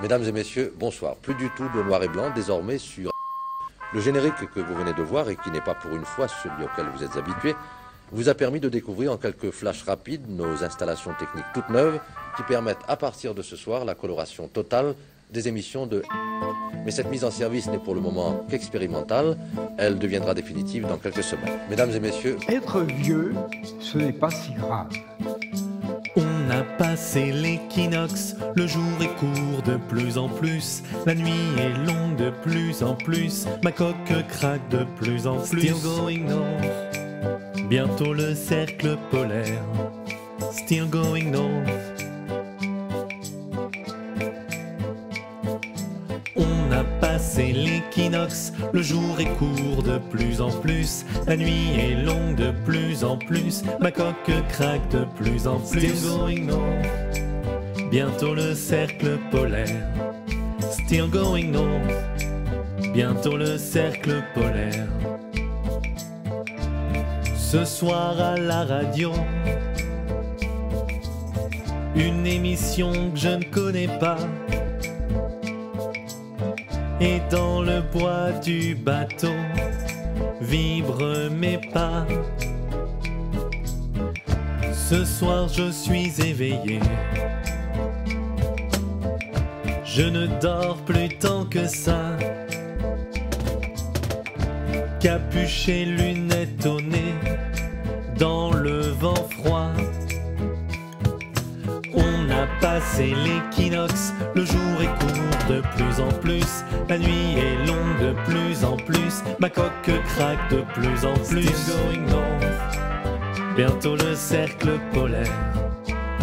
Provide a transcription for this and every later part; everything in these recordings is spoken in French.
Mesdames et messieurs, bonsoir. Plus du tout de noir et blanc, désormais sur le générique que vous venez de voir et qui n'est pas pour une fois celui auquel vous êtes habitués, vous a permis de découvrir en quelques flashs rapides nos installations techniques toutes neuves qui permettent à partir de ce soir la coloration totale des émissions de... Mais cette mise en service n'est pour le moment qu'expérimentale, elle deviendra définitive dans quelques semaines. Mesdames et messieurs... Être vieux, ce n'est pas si grave. On a passé l'équinoxe, le jour est court de plus en plus, la nuit est longue de plus en plus, ma coque craque de plus en plus. Still going north, bientôt le cercle polaire. Still going north. On a passé l'équinoxe, le jour est court de plus en plus, la nuit est longue de plus en plus, ma coque craque de plus en plus. Still going north, bientôt le cercle polaire. Still going north, bientôt le cercle polaire. Ce soir à la radio, une émission que je ne connais pas. Et dans le bois du bateau vibrent mes pas. Ce soir je suis éveillé, je ne dors plus tant que ça. Capuché, lunettes au nez, dans le vent froid. On a passé l'équinoxe, le jour est court de plus en plus, la nuit est longue de plus en plus, ma coque craque de plus en plus. Still going north, bientôt le cercle polaire.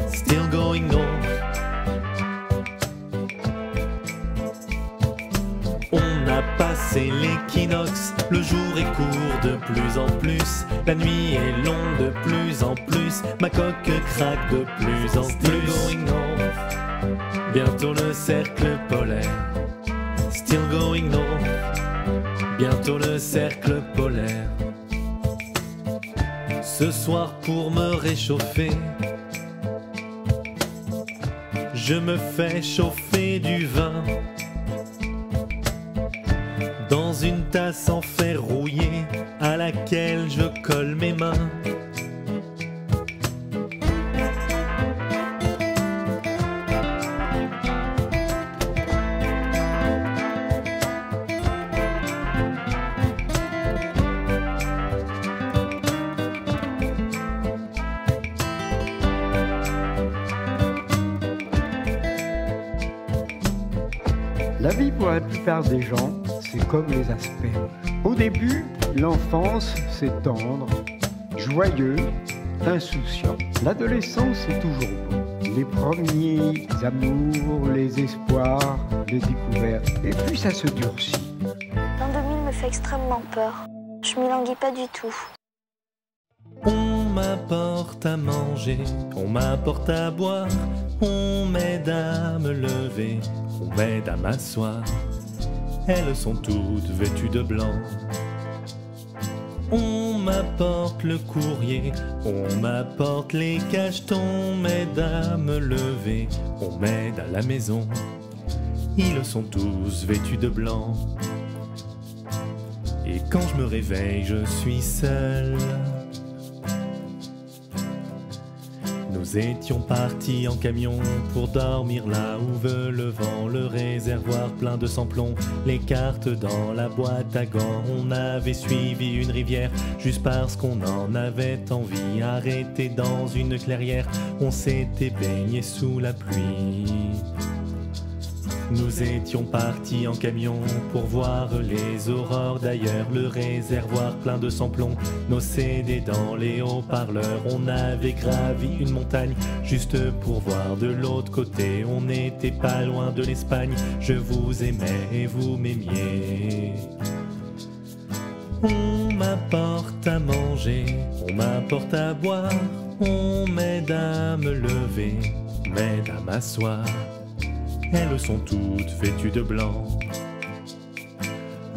Still going north. On a passé l'équinoxe, le jour est court de plus en plus, la nuit est longue de plus en plus, ma coque craque de plus en plus. Still going north, bientôt le cercle polaire. Still going north, bientôt le cercle polaire. Ce soir pour me réchauffer, je me fais chauffer du vin dans une tasse en fer rouillé à laquelle je colle mes mains. La vie pour la plupart des gens, c'est comme les asperges. Au début, l'enfance, c'est tendre, joyeux, insouciant. L'adolescence, c'est toujours beau. Les premiers amours, les espoirs, les découvertes. Et puis ça se durcit. L'an 2000 me fait extrêmement peur. Je m'y languis pas du tout. On m'apporte à manger, on m'apporte à boire, on m'aide à me lever, on m'aide à m'asseoir. Elles sont toutes vêtues de blanc. On m'apporte le courrier, on m'apporte les cachetons, on m'aide à me lever, on m'aide à la maison. Ils sont tous vêtus de blanc. Et quand je me réveille, je suis seul. Nous étions partis en camion pour dormir là où veut le vent, le réservoir plein de sans-plomb, les cartes dans la boîte à gants. On avait suivi une rivière juste parce qu'on en avait envie, arrêté dans une clairière, on s'était baigné sous la pluie. Nous étions partis en camion pour voir les aurores d'ailleurs, le réservoir plein de sans-plomb, nos CD dans les haut-parleurs. On avait gravi une montagne juste pour voir de l'autre côté, on n'était pas loin de l'Espagne, je vous aimais et vous m'aimiez. On m'apporte à manger, on m'apporte à boire, on m'aide à me lever, on m'aide à m'asseoir. Elles sont toutes vêtues de blanc.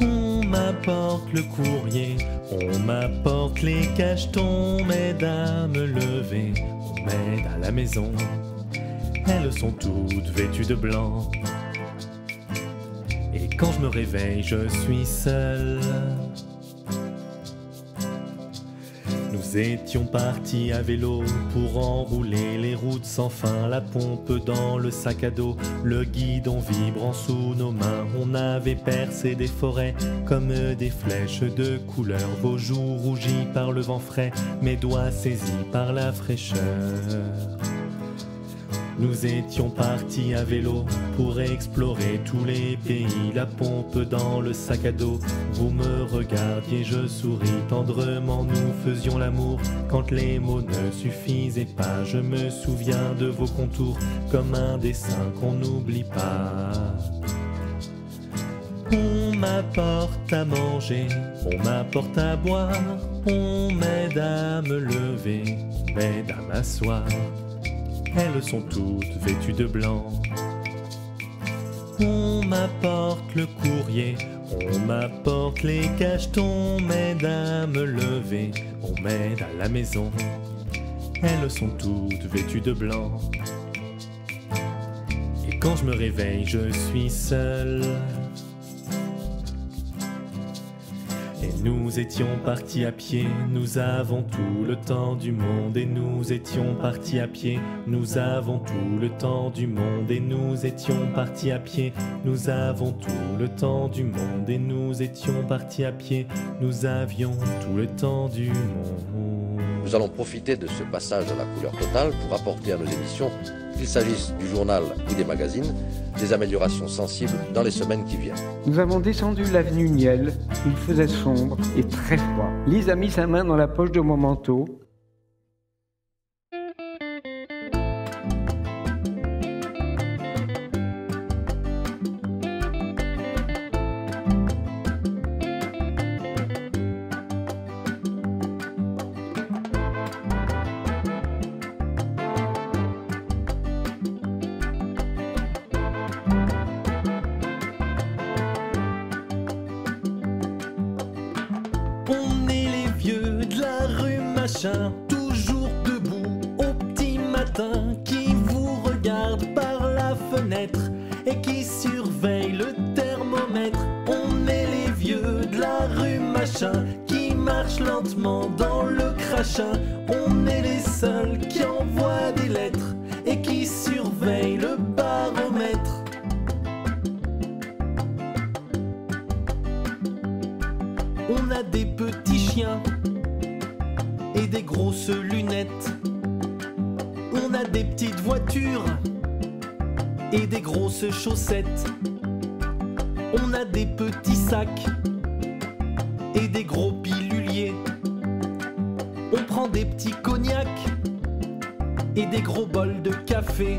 On m'apporte le courrier, on m'apporte les cachetons, on m'aide à me lever, on m'aide à la maison. Elles sont toutes vêtues de blanc. Et quand je me réveille, je suis seul. Nous étions partis à vélo pour enrouler les routes sans fin, la pompe dans le sac à dos, le guidon vibrant sous nos mains. On avait percé des forêts comme des flèches de couleur, vos joues rougies par le vent frais, mes doigts saisis par la fraîcheur. Nous étions partis à vélo pour explorer tous les pays, la pompe dans le sac à dos. Vous me regardiez, je souris tendrement, nous faisions l'amour quand les mots ne suffisaient pas. Je me souviens de vos contours comme un dessin qu'on n'oublie pas. On m'apporte à manger, on m'apporte à boire, on m'aide à me lever, on m'aide à m'asseoir. Elles sont toutes vêtues de blanc. On m'apporte le courrier, on m'apporte les cachetons, on m'aide à me lever, on m'aide à la maison. Elles sont toutes vêtues de blanc. Et quand je me réveille, je suis seul. Et nous étions partis à pied, nous avons tout le temps du monde. Et nous étions partis à pied, nous avons tout le temps du monde. Et nous étions partis à pied, nous avons tout le temps du monde. Et nous étions partis à pied, nous avions tout le temps du monde. Nous allons profiter de ce passage à la couleur totale pour apporter à nos émissions, qu'il s'agisse du journal ou des magazines, des améliorations sensibles dans les semaines qui viennent. Nous avons descendu l'avenue Niel, il faisait sombre et très froid. Lise a mis sa main dans la poche de mon manteau. On est les vieux de la rue machin, toujours debout au petit matin, qui vous regardent par la fenêtre et qui surveillent le thermomètre. On est les vieux de la rue machin, qui marchent lentement dans le crachin. On est les seuls qui envoient des lettres et qui surveillent le baromètre. On a des petits chiens et des grosses lunettes. On a des petites voitures et des grosses chaussettes. On a des petits sacs et des gros piluliers. On prend des petits cognacs et des gros bols de café.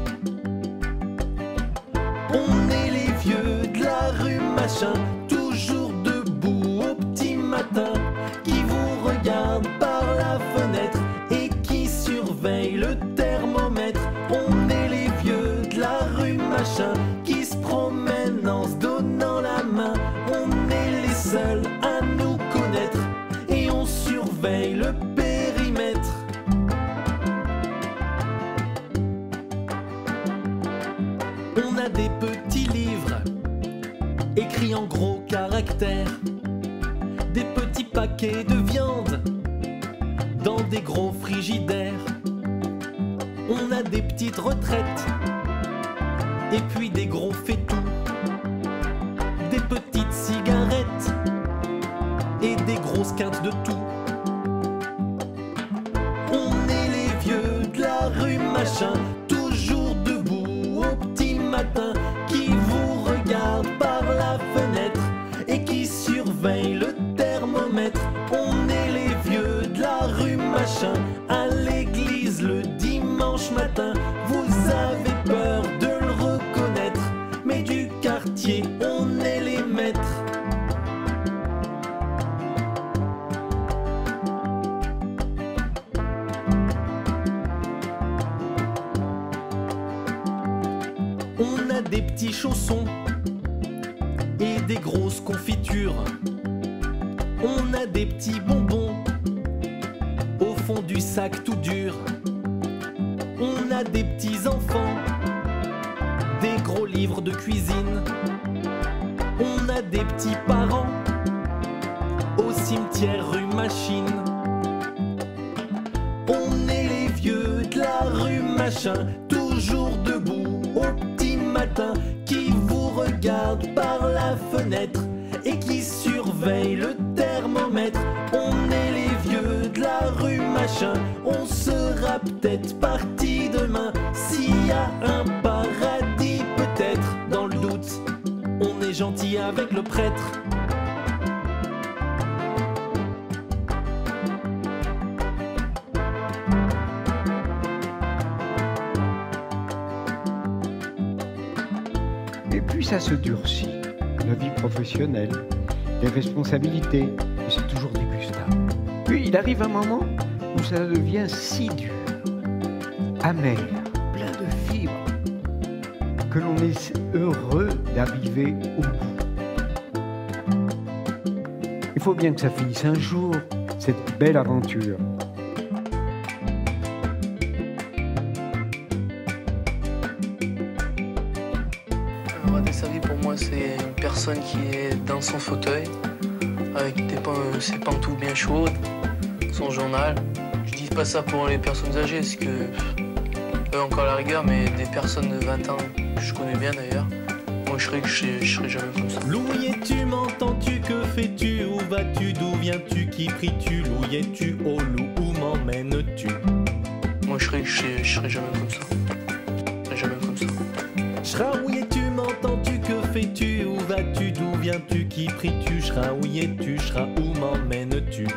On est les vieux de la rue machin, toujours debout au petit matin, qui vous regardent par la fenêtre et qui surveillent le thermomètre. On est les vieux de la rue machin, qui se promènent en se donnant la main. On est les seuls à nous connaître et on surveille le périmètre. On a des petits livres écrits en gros caractères, des petits paquets de viande dans des gros frigidaires. On a des petites retraites et puis des gros fétous, des petites cigarettes et des grosses quintes de tout. On est les vieux de la rue machin, toujours debout au petit matin, qui vous regardent par la fenêtre et qui surveillent le thermomètre. On est les vieux de la rue machin, à l'église le dimanche matin. Vous avez peur de le reconnaître, mais du quartier on est les maîtres. On a des petits chaussons et des grosses confitures. On a des petits bonbons au fond du sac tout dur. On a des petits enfants, des gros livres de cuisine. petits-parents au cimetière rue Machine. On est les vieux de la rue Machin, toujours debout au petit matin, qui vous regardent par la fenêtre et qui surveillent le thermomètre. On est les vieux de la rue Machin, on sera peut-être parti demain. S'il y a un paradis peut-être, dans le doute, on est gentil avec le prêtre. Et puis ça se durcit, la vie professionnelle, les responsabilités, et c'est toujours dégustable. Puis il arrive un moment où ça devient si dur, amer, plein de fibres, que l'on est heureux d'arriver au bout. Il faut bien que ça finisse un jour, cette belle aventure. Sa vie pour moi c'est une personne qui est dans son fauteuil avec ses pantoufles bien chaudes, son journal. Je dis pas ça pour les personnes âgées parce que eux encore à la rigueur, mais des personnes de 20 ans que je connais bien d'ailleurs, moi je serais jamais comme ça. Louis-tu, m'entends-tu, que fais-tu, où vas-tu, d'où viens-tu, qui pries-tu, louis-tu, oh loup, où m'emmènes-tu? Moi je serais jamais comme ça. Je serais jamais comme ça. Chraouilles-tu, m'entends-tu, que fais-tu, où vas-tu, d'où viens-tu, qui pries-tu, chraouilles-tu, où m'emmènes-tu?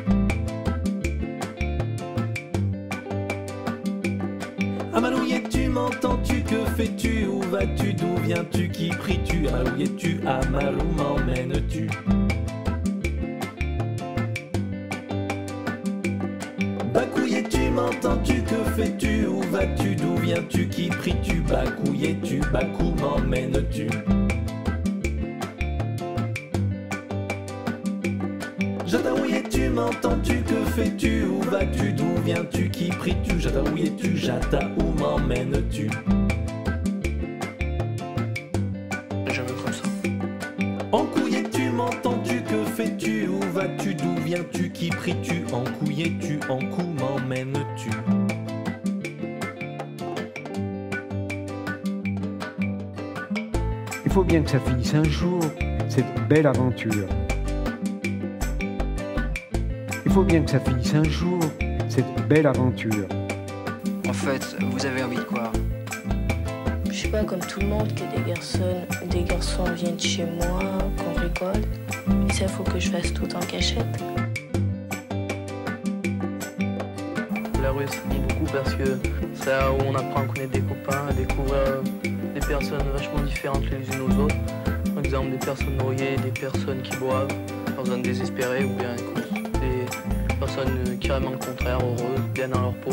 Amalouilles-tu, m'entends-tu, que fais-tu, où vas-tu, d'où viens-tu, qui pries-tu, amalouilles-tu, Amalou, m'emmènes-tu? Bacouilles-tu, m'entends-tu, que fais-tu, où vas-tu, d'où viens-tu, qui pries-tu, bacouilles-tu, Bacou, m'emmènes-tu? Jataouilles-tu, m'entends-tu, que fais-tu, où vas-tu, d'où viens-tu, qui pries-tu, Jataouilles-tu, Jata, où m'emmènes-tu? Jamais comme ça. Encouilles-tu, m'entends-tu, que fais-tu, où vas-tu, d'où viens-tu, qui pries-tu, encouilles-tu, en cou m'emmènes-tu? Il faut bien que ça finisse un jour, cette belle aventure. Il faut bien que ça finisse un jour, cette belle aventure. En fait, vous avez envie de quoi? Je suis pas comme tout le monde que des garçons viennent chez moi, qu'on rigole. Et ça, faut que je fasse tout en cachette. La rue ça compte beaucoup parce que c'est là où on apprend à connaître des copains, à découvrir des personnes vachement différentes les unes aux autres. Par exemple des personnes noyées, des personnes qui boivent, des personnes désespérées ou bien des personnes carrément le contraire, heureuses, bien dans leur peau.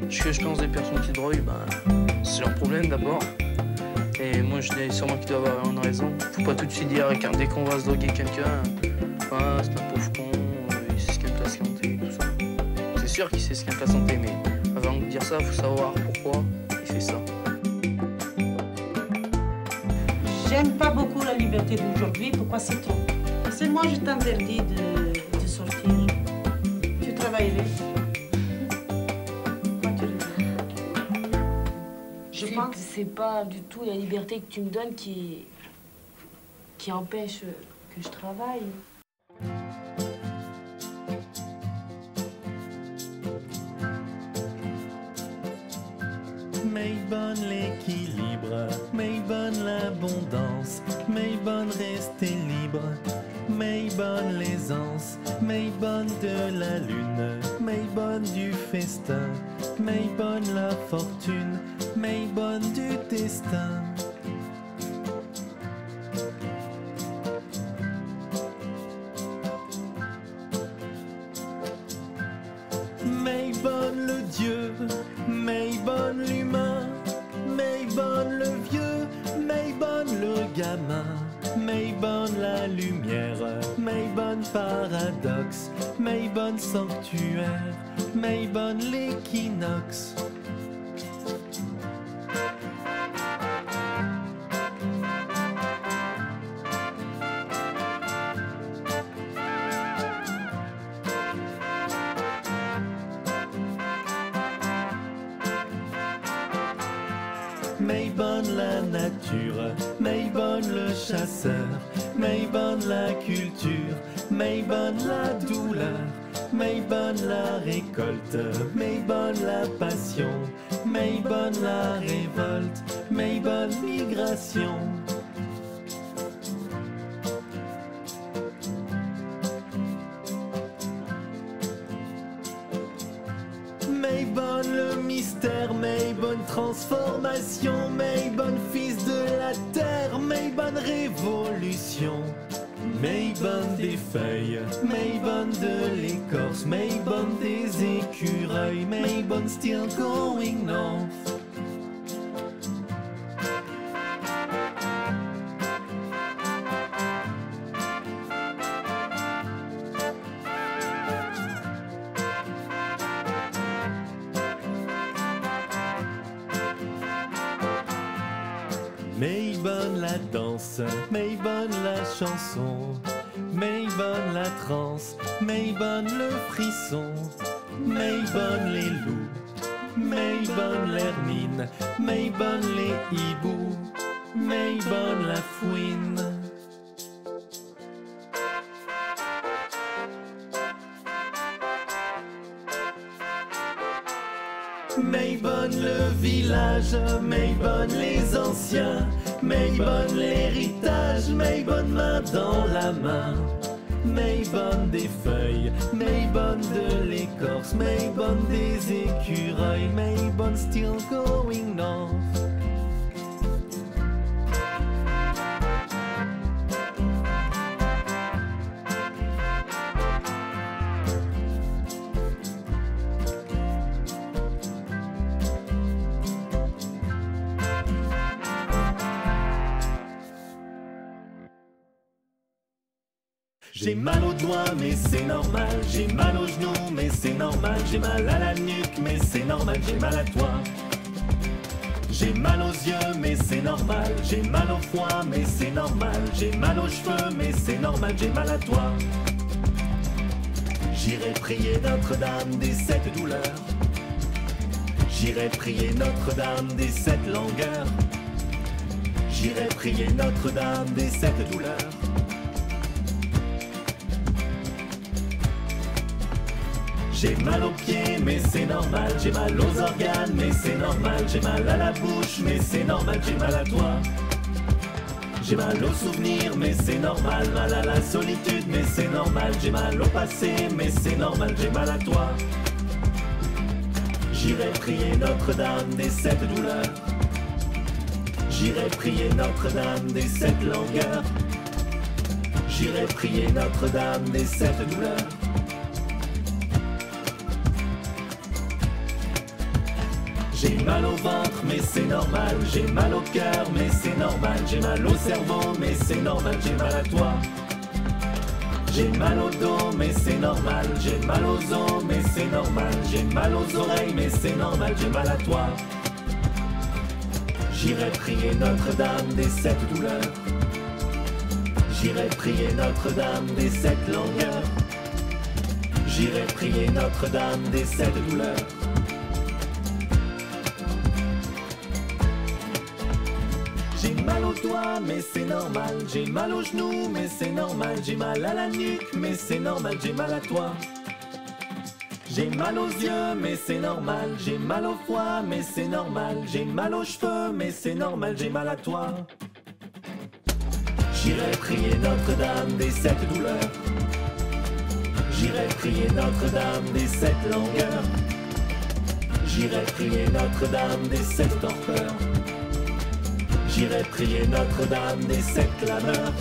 Ce que je pense des personnes qui droguent, c'est leur problème d'abord. Et moi je dis sûrement qu'ils doivent avoir une raison. Faut pas tout de suite dire dès qu'on va se droguer quelqu'un, c'est un pauvre con, il sait ce qu'il aime la santé, tout ça. C'est sûr qu'il sait ce qu'il aime la santé, mais avant de dire ça, faut savoir pourquoi il fait ça. J'aime pas beaucoup la liberté d'aujourd'hui, pourquoi c'est trop? C'est moi, je t'interdis de sortir. Tu travaillerais. Pourquoi tu rigoles? Je pense que c'est pas du tout la liberté que tu me donnes qui empêche que je travaille. Mais bonne l'équilibre, mais bonne l'abondance, mais bonne rester libre, mais bonne l'aisance, mais bonne de la lune, mais bonne du festin, mais bonne la fortune, mais bonne du destin. Mais bonne le Dieu, mais bonne l'humain, mais bonne le vieux, mais bonne le gamin, mais bonne la lumière, mais bonne paradoxe, mais bonne sanctuaire, mais bonne l'équinoxe. Maybonne la nature, Maybonne le chasseur, Maybonne la culture, Maybonne la douleur, Maybonne la récolte, Maybonne la passion, Maybonne la révolte, Maybonne migration. Maybonne le mystère, Maybonne transformation, Maybonne fils de la terre, Maybonne révolution. Maybonne des feuilles, Maybonne de l'écorce, Maybonne des écureuils, Maybonne still going north. Maybonne la danse, Maybonne la chanson, Maybonne la transe, Maybonne le frisson, Maybonne les loups, Maybonne l'hermine, Maybonne les hiboux, Maybonne la fouine. Maybonne le village, Maybonne les anciens, Maybonne l'héritage, Maybonne main dans la main. Maybonne des feuilles, Maybonne de l'écorce, Maybonne des écureuils, Maybonne still going north. J'ai mal aux doigts mais c'est normal, j'ai mal aux genoux mais c'est normal, j'ai mal à la nuque mais c'est normal, j'ai mal à toi. J'ai mal aux yeux mais c'est normal, j'ai mal au foie mais c'est normal, j'ai mal aux cheveux mais c'est normal, j'ai mal à toi. J'irai prier Notre-Dame des 7 douleurs, j'irai prier Notre-Dame des 7 langueurs, j'irai prier Notre-Dame des 7 douleurs. J'ai mal aux pieds, mais c'est normal, j'ai mal aux organes, mais c'est normal, j'ai mal à la bouche, mais c'est normal, j'ai mal à toi. J'ai mal aux souvenirs, mais c'est normal, mal à la solitude, mais c'est normal, j'ai mal au passé, mais c'est normal, j'ai mal à toi. J'irai prier Notre-Dame des 7 douleurs, j'irai prier Notre-Dame des 7 langueurs, j'irai prier Notre-Dame des 7 douleurs. J'ai mal au ventre, mais c'est normal, j'ai mal au cœur, mais c'est normal, j'ai mal au cerveau, mais c'est normal, j'ai mal à toi. J'ai mal au dos, mais c'est normal, j'ai mal aux os, mais c'est normal, j'ai mal aux oreilles, mais c'est normal, j'ai mal à toi. J'irai prier Notre-Dame des 7 douleurs, j'irai prier Notre-Dame des 7 langueurs, j'irai prier Notre-Dame des 7 douleurs. J'ai mal aux doigts, mais c'est normal, j'ai mal aux genoux, mais c'est normal, j'ai mal à la nuque, mais c'est normal, j'ai mal à toi. J'ai mal aux yeux, mais c'est normal, j'ai mal au foie, mais c'est normal, j'ai mal aux cheveux, mais c'est normal, j'ai mal à toi. J'irai prier Notre-Dame des 7 douleurs, j'irai prier Notre-Dame des 7 langueurs, j'irai prier Notre-Dame des 7 torpeurs. J'irai prier Notre-Dame des 7 clameurs,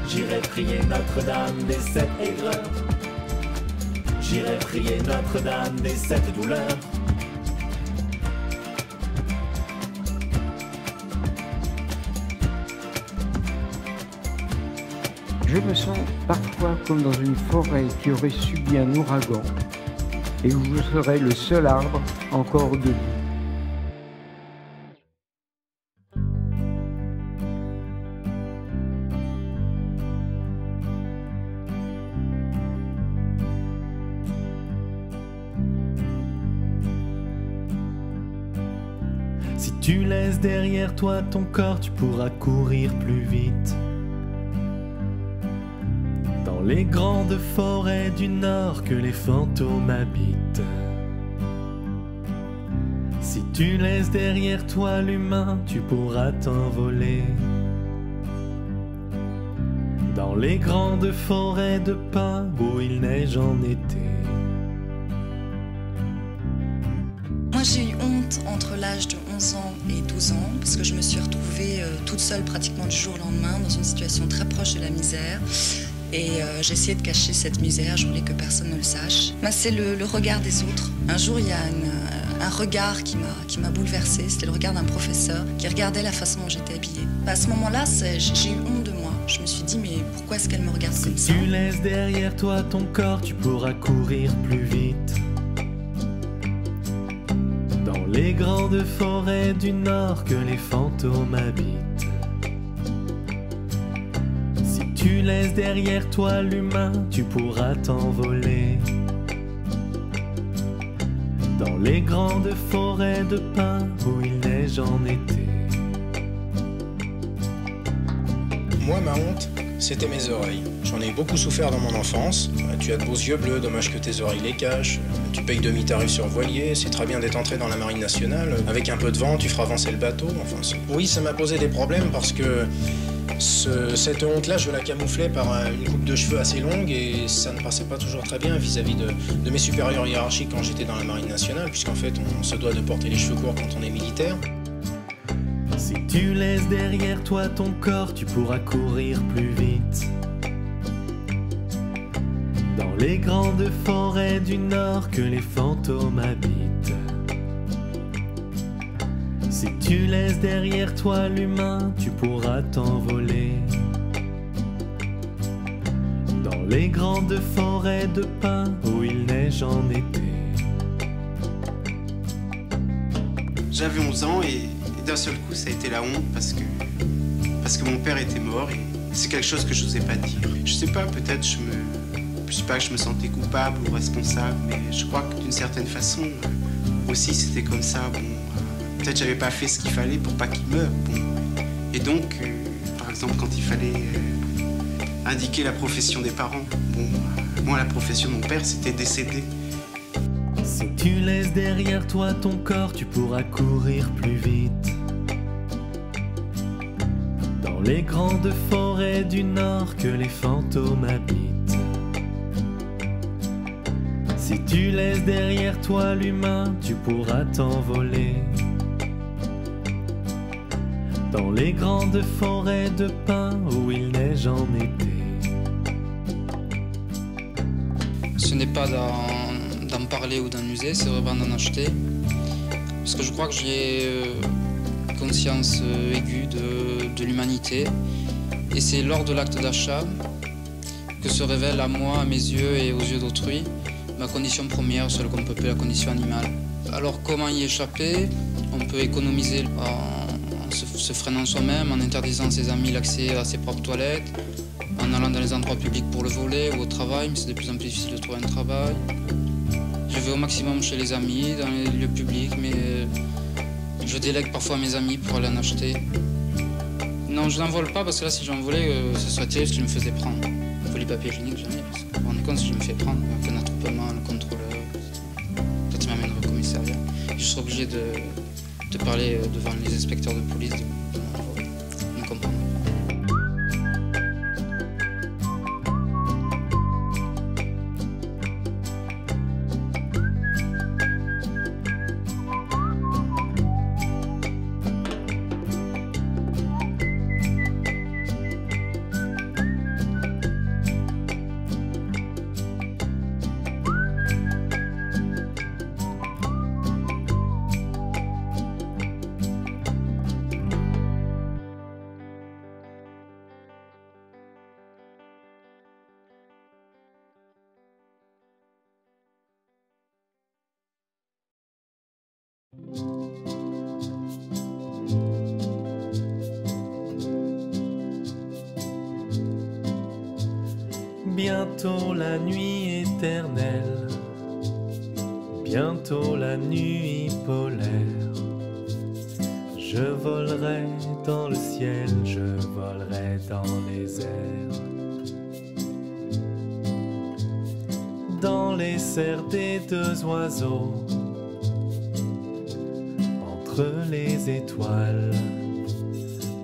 j'irai prier Notre-Dame des 7 aigreurs, j'irai prier Notre-Dame des 7 douleurs. Je me sens parfois comme dans une forêt qui aurait subi un ouragan et où je serais le seul arbre encore debout. Si tu laisses derrière toi ton corps, tu pourras courir plus vite. Dans les grandes forêts du nord que les fantômes habitent. Si tu laisses derrière toi l'humain, tu pourras t'envoler. Dans les grandes forêts de pins où il neige en été. Moi j'ai eu honte entre l'âge de 11 ans et 12 ans parce que je me suis retrouvée toute seule pratiquement du jour au lendemain dans une situation très proche de la misère. Et j'ai essayé de cacher cette misère, je voulais que personne ne le sache. C'est le regard des autres. Un jour il y a un regard qui m'a bouleversée, c'était le regard d'un professeur qui regardait la façon dont j'étais habillée. À ce moment-là, j'ai eu honte de moi. Je me suis dit, mais pourquoi est-ce qu'elle me regarde comme ça? Si tu laisses derrière toi ton corps, tu pourras courir plus vite. Dans les grandes forêts du nord que les fantômes habitent. Si tu laisses derrière toi l'humain, tu pourras t'envoler. Dans les grandes forêts de pins où il neige en été. Moi, ma honte, c'était mes oreilles. J'en ai beaucoup souffert dans mon enfance. Tu as de beaux yeux bleus, dommage que tes oreilles les cachent. Tu payes demi-tarif sur voilier, c'est très bien d'être entré dans la marine nationale. Avec un peu de vent, tu feras avancer le bateau. Enfin, oui, ça m'a posé des problèmes parce que cette honte-là, je la camouflais par une coupe de cheveux assez longue et ça ne passait pas toujours très bien vis-à-vis de mes supérieurs hiérarchiques quand j'étais dans la marine nationale, puisqu'en fait, on se doit de porter les cheveux courts quand on est militaire. Si tu laisses derrière toi ton corps, tu pourras courir plus vite. Dans les grandes forêts du nord que les fantômes habitent. Si tu laisses derrière toi l'humain, tu pourras t'envoler. Dans les grandes forêts de pins où il neige en été. J'avais 11 ans et d'un seul coup ça a été la honte parce que mon père était mort et c'est quelque chose que je n'osais pas dire. Je sais pas, peut-être je sais pas que je me sentais coupable ou responsable, mais je crois que d'une certaine façon aussi c'était comme ça. Bon, peut-être j'avais pas fait ce qu'il fallait pour pas qu'il meure. Bon. Et donc, par exemple, quand il fallait indiquer la profession des parents, bon, moi la profession de mon père c'était décédé. Si tu laisses derrière toi ton corps, tu pourras courir plus vite. Dans les grandes forêts du nord que les fantômes habitent. Si tu laisses derrière toi l'humain, tu pourras t'envoler. Dans les grandes forêts de pins où il neige en été. Ce n'est pas d'en parler ou d'en user, c'est vraiment d'en acheter. Parce que je crois que j'ai conscience aiguë de l'humanité. Et c'est lors de l'acte d'achat que se révèle à moi, à mes yeux et aux yeux d'autrui, ma condition première, celle qu'on peut appeler la condition animale. Alors comment y échapper? On peut économiser en se freinant soi-même, en interdisant à ses amis l'accès à ses propres toilettes, en allant dans les endroits publics pour le voler ou au travail, mais c'est de plus en plus difficile de trouver un travail. Je vais au maximum chez les amis, dans les lieux publics, mais je délègue parfois à mes amis pour aller en acheter. Non, je n'en vole pas parce que là, si j'en volais, ce serait terrible si je me faisais prendre. Pour les papiers hygiéniques, jamais. Parce que vous vous rendez compte, si je me fais prendre, un attroupement, le contrôleur, peut-être m'amène au commissariat. Je serai obligé de parler devant les inspecteurs de police de mon vol. Ils me comprennent. Bientôt la nuit éternelle, bientôt la nuit polaire. Je volerai dans le ciel, je volerai dans les airs. Dans les serres des deux oiseaux, entre les étoiles.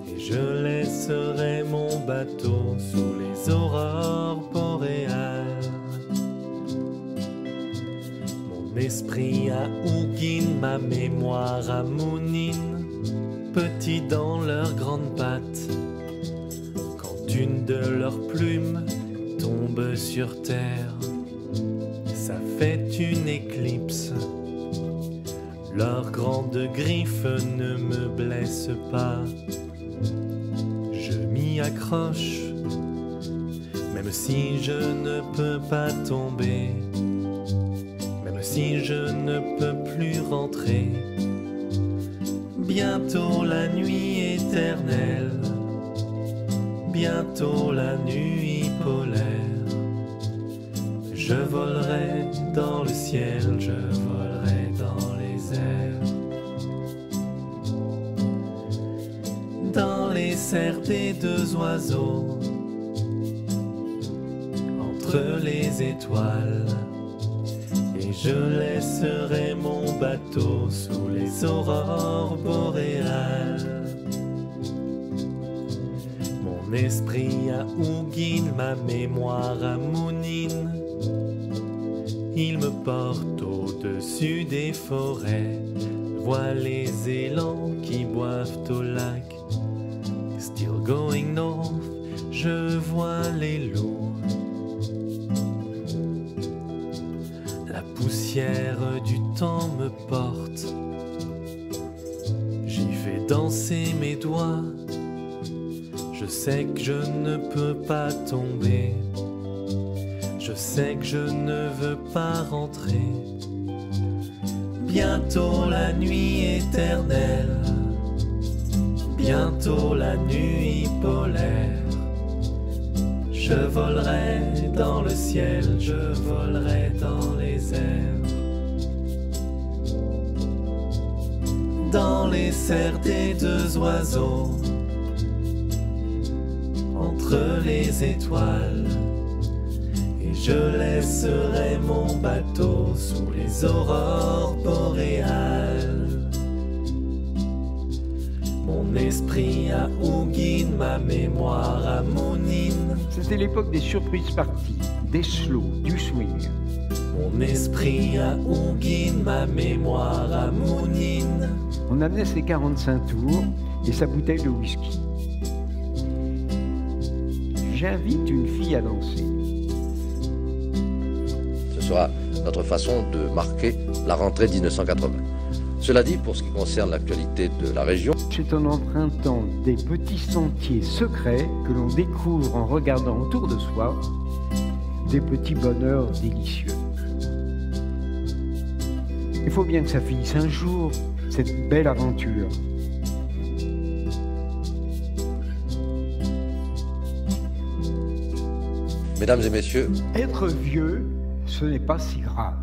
Et je laisserai mon bateau sous les aurores boréales. Mon esprit à Hugin, ma mémoire à Mounine, petits dans leurs grandes pattes. Quand une de leurs plumes tombe sur terre, ça fait une éclipse. Leurs grandes griffes ne me blessent pas. Je m'y accroche, même si je ne peux pas tomber, même si je ne peux plus rentrer. Bientôt la nuit éternelle, bientôt la nuit polaire. Je volerai dans le ciel, je volerai dans les airs. Dans les serres des deux oiseaux, entre les étoiles. Et je laisserai mon bateau sous les aurores boréales. Mon esprit à Hugin, ma mémoire à Mounine. Il me porte au-dessus des forêts, vois les élans qui boivent au lac. Still going north, je vois les loups. La poussière du temps me porte, j'y fais danser mes doigts. Je sais que je ne peux pas tomber, je sais que je ne veux pas rentrer. Bientôt la nuit éternelle, bientôt la nuit polaire. Je volerai dans le ciel, je volerai dans les airs. Dans les serres des deux oiseaux, entre les étoiles. Et je laisserai mon bateau sous les aurores boréales. Mon esprit à Hugin, ma mémoire à Mounine. C'était l'époque des surprises parties, des slows, du swing. Mon esprit à Hugin, ma mémoire à Mounine. On amenait ses 45 tours et sa bouteille de whisky. J'invite une fille à danser. Ce sera notre façon de marquer la rentrée 1980. Cela dit, pour ce qui concerne l'actualité de la région, c'est en empruntant des petits sentiers secrets que l'on découvre en regardant autour de soi des petits bonheurs délicieux. Il faut bien que ça finisse un jour, cette belle aventure. mesdames et messieurs, être vieux, ce n'est pas si grave.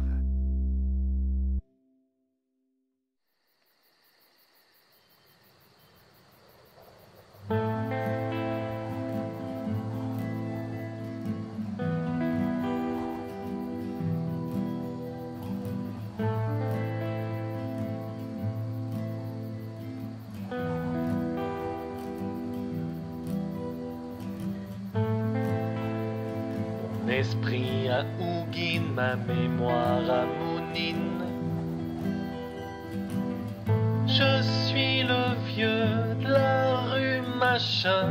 Esprit à Hugin, ma mémoire à Mounine. Je suis le vieux de la rue Machin,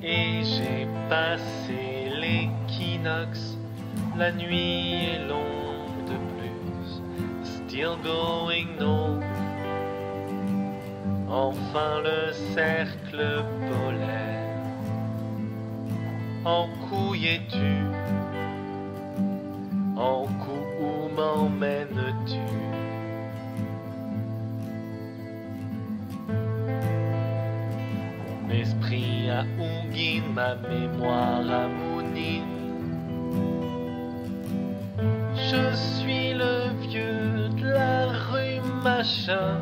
et j'ai passé l'équinoxe. La nuit est longue de plus, still going north. Enfin le cercle polaire. En couille es-tu? En coup où m'emmènes-tu? Mon esprit à Hugin, ma mémoire à Mounine. Je suis le vieux de la rue machin.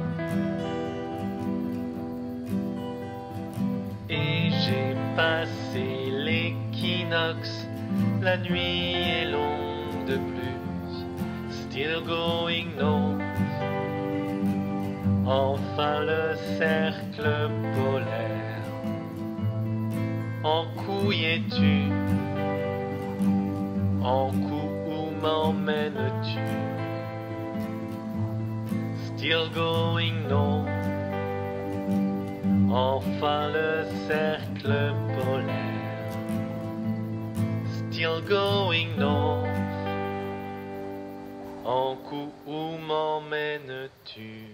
Et j'ai passé l'équinoxe, la nuit est longue de plus, still going north. Enfin le cercle polaire, en couille es-tu? En cou où m'emmènes-tu? Still going north. Enfin le cercle polaire, still going north. En cou où m'emmènes-tu?